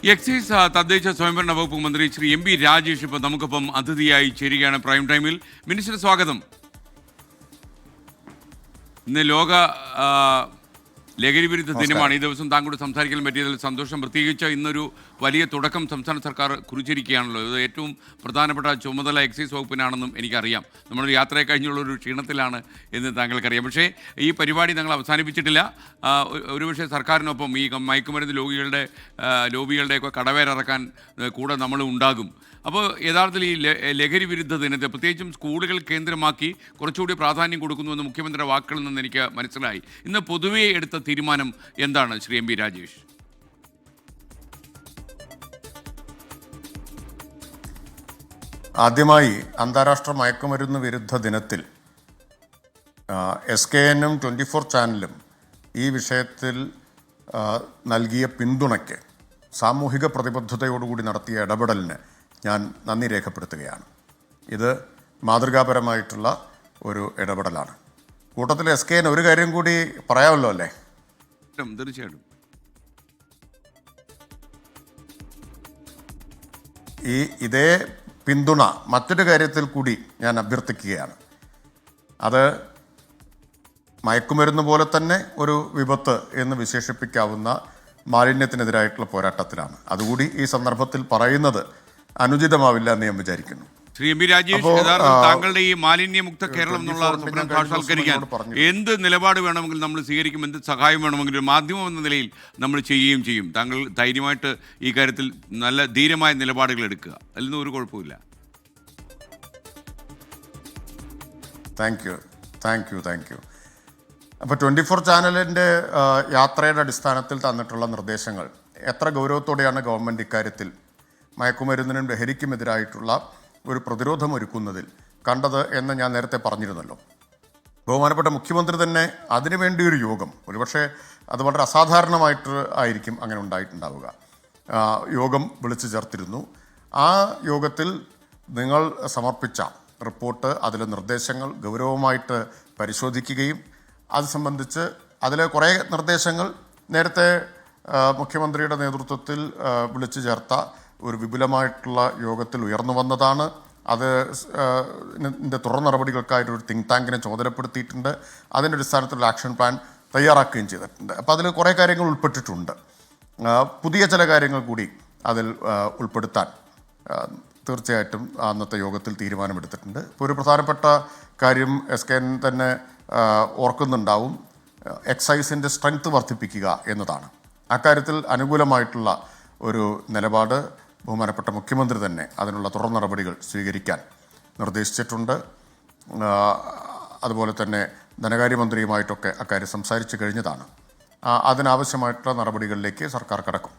Excise തദ്ദേശ സ്വയംഭരണ വകുപ്പ് മന്ത്രി ശ്രീ എം പി രാജേഷ് ഇപ്പോൾ നമുക്കൊപ്പം അതിഥിയായി ചേരുകയാണ് പ്രൈം ടൈമിൽ. മിനിസ്റ്റർ സ്വാഗതം. ഇന്ന് ലോക ലഹരി വിരുദ്ധ ദിനമാണ്. ഈ ദിവസം താങ്കളോട് സംസാരിക്കാൻ പറ്റിയതിൽ സന്തോഷം. പ്രത്യേകിച്ച് ഇന്നൊരു വലിയ തുടക്കം സംസ്ഥാന സർക്കാർ കുറിച്ചിരിക്കുകയാണല്ലോ. ഇത് ഏറ്റവും പ്രധാനപ്പെട്ട ചുമതല എക്സൈസ് വകുപ്പിനാണെന്നും എനിക്കറിയാം. നമ്മൾ യാത്രയെ കഴിഞ്ഞുള്ളൊരു ക്ഷീണത്തിലാണ് എന്ന് താങ്കൾക്കറിയാം. പക്ഷേ ഈ പരിപാടി ഞങ്ങൾ അവസാനിപ്പിച്ചിട്ടില്ല. ഒരുപക്ഷെ സർക്കാരിനൊപ്പം ഈ മയക്കുമരുന്ന് ലോബികളുടെയൊക്കെ കടവേരിറക്കാൻ കൂടെ നമ്മൾ ഉണ്ടാകും. അപ്പോൾ യഥാർത്ഥത്തിൽ ഈ ലഹരി വിരുദ്ധ ദിനത്തെ പ്രത്യേകിച്ചും സ്കൂളുകൾ കേന്ദ്രമാക്കി കുറച്ചുകൂടി പ്രാധാന്യം കൊടുക്കുന്നുവെന്ന് മുഖ്യമന്ത്രിയുടെ വാക്കുകളിൽ നിന്ന് എനിക്ക് മനസ്സിലായി. ഇന്ന് പൊതുവെ എടുത്ത തീരുമാനം എന്താണ് ശ്രീ എം പി രാജേഷ്? ആദ്യമായി അന്താരാഷ്ട്ര മയക്കുമരുന്ന് വിരുദ്ധ ദിനത്തിൽ SKNഉം 24 ചാനലും ഈ വിഷയത്തിൽ നൽകിയ പിന്തുണയ്ക്ക് സാമൂഹിക പ്രതിബദ്ധതയോടുകൂടി നടത്തിയ ഇടപെടലിന് ഞാൻ നന്ദി രേഖപ്പെടുത്തുകയാണ്. ഇത് മാതൃകാപരമായിട്ടുള്ള ഒരു ഇടപെടലാണ്. കൂട്ടത്തിൽ SKN ഒരു കാര്യം കൂടി പറയാമല്ലോ അല്ലേ? തീർച്ചയായിട്ടും. ഇതേ പിന്തുണ മറ്റൊരു കാര്യത്തിൽ കൂടി ഞാൻ അഭ്യർത്ഥിക്കുകയാണ്. അത് മയക്കുമരുന്ന് പോലെ തന്നെ ഒരു വിപത്ത് എന്ന് വിശേഷിപ്പിക്കാവുന്ന മാലിന്യത്തിനെതിരായിട്ടുള്ള പോരാട്ടത്തിലാണ്. അതുകൂടി ഈ സന്ദർഭത്തിൽ പറയുന്നത് അനുചിതമാവില്ല എന്ന് ഞാൻ വിചാരിക്കുന്നു. ശ്രീ എം പി രാജേഷ്, താങ്കളുടെ ഈ മാലിന്യമുക്ത കേരളം എന്നുള്ള സ്വപ്നം സാക്ഷാത്കരിക്കാൻ എന്ത് നിലപാട് വേണമെങ്കിലും നമ്മൾ സ്വീകരിക്കും, എന്ത് സഹായം വേണമെങ്കിലും മാധ്യമം എന്ന നിലയിൽ നമ്മൾ ചെയ്യുകയും ചെയ്യും. താങ്കൾ ധൈര്യമായിട്ട് ഈ കാര്യത്തിൽ നല്ല ധീരമായ നിലപാടുകൾ എടുക്കുക, അതിലൊന്നും ഒരു കുഴപ്പമില്ല. Thank you. അപ്പോൾ 24 ചാനലിൻ്റെ യാത്രയുടെ അടിസ്ഥാനത്തിൽ തന്നിട്ടുള്ള നിർദ്ദേശങ്ങൾ എത്ര ഗൗരവത്തോടെയാണ് ഗവൺമെൻറ് ഇക്കാര്യത്തിൽ മയക്കുമരുന്നിനും ലഹരിക്കുമെതിരായിട്ടുള്ള ഒരു പ്രതിരോധം ഒരുക്കുന്നതിൽ കണ്ടത് എന്ന് ഞാൻ നേരത്തെ പറഞ്ഞിരുന്നല്ലോ. ബഹുമാനപ്പെട്ട മുഖ്യമന്ത്രി തന്നെ അതിനുവേണ്ടി ഒരു യോഗം, ഒരുപക്ഷെ അത് വളരെ അസാധാരണമായിട്ട് ആയിരിക്കും അങ്ങനെ ഉണ്ടായിട്ടുണ്ടാവുക, യോഗം വിളിച്ചു ചേർത്തിരുന്നു. ആ യോഗത്തിൽ നിങ്ങൾ സമർപ്പിച്ച റിപ്പോർട്ട്, അതിലെ നിർദ്ദേശങ്ങൾ ഗൗരവമായിട്ട് പരിശോധിക്കുകയും അത് സംബന്ധിച്ച് അതിലെ കുറേ നിർദ്ദേശങ്ങൾ നേരത്തെ മുഖ്യമന്ത്രിയുടെ നേതൃത്വത്തിൽ വിളിച്ചു ചേർത്ത ഒരു വിപുലമായിട്ടുള്ള യോഗത്തിൽ ഉയർന്നു വന്നതാണ്. അതിൻ്റെ തുടർ നടപടികൾക്കായിട്ടൊരു തിങ്ക് ടാങ്കിനെ ചുമതലപ്പെടുത്തിയിട്ടുണ്ട്. അതിൻ്റെ അടിസ്ഥാനത്തിലുള്ള ആക്ഷൻ പ്ലാൻ തയ്യാറാക്കുകയും ചെയ്തിട്ടുണ്ട്. അപ്പോൾ അതിൽ കുറേ കാര്യങ്ങൾ ഉൾപ്പെട്ടിട്ടുണ്ട്. പുതിയ ചില കാര്യങ്ങൾ കൂടി അതിൽ ഉൾപ്പെടുത്താൻ തീർച്ചയായിട്ടും അന്നത്തെ യോഗത്തിൽ തീരുമാനമെടുത്തിട്ടുണ്ട്. ഇപ്പോൾ ഒരു പ്രധാനപ്പെട്ട കാര്യം SKN തന്നെ ഓർക്കുന്നുണ്ടാവും, എക്സൈസിൻ്റെ സ്ട്രെങ്ത് വർദ്ധിപ്പിക്കുക എന്നതാണ്. അക്കാര്യത്തിൽ അനുകൂലമായിട്ടുള്ള ഒരു നിലപാട് ബഹുമാനപ്പെട്ട മുഖ്യമന്ത്രി തന്നെ അതിനുള്ള തുടർ നടപടികൾ സ്വീകരിക്കാൻ നിർദ്ദേശിച്ചിട്ടുണ്ട്. അതുപോലെ തന്നെ ധനകാര്യമന്ത്രിയുമായിട്ടൊക്കെ അക്കാര്യം സംസാരിച്ചു കഴിഞ്ഞതാണ്. അതിനാവശ്യമായിട്ടുള്ള നടപടികളിലേക്ക് സർക്കാർ കടക്കും.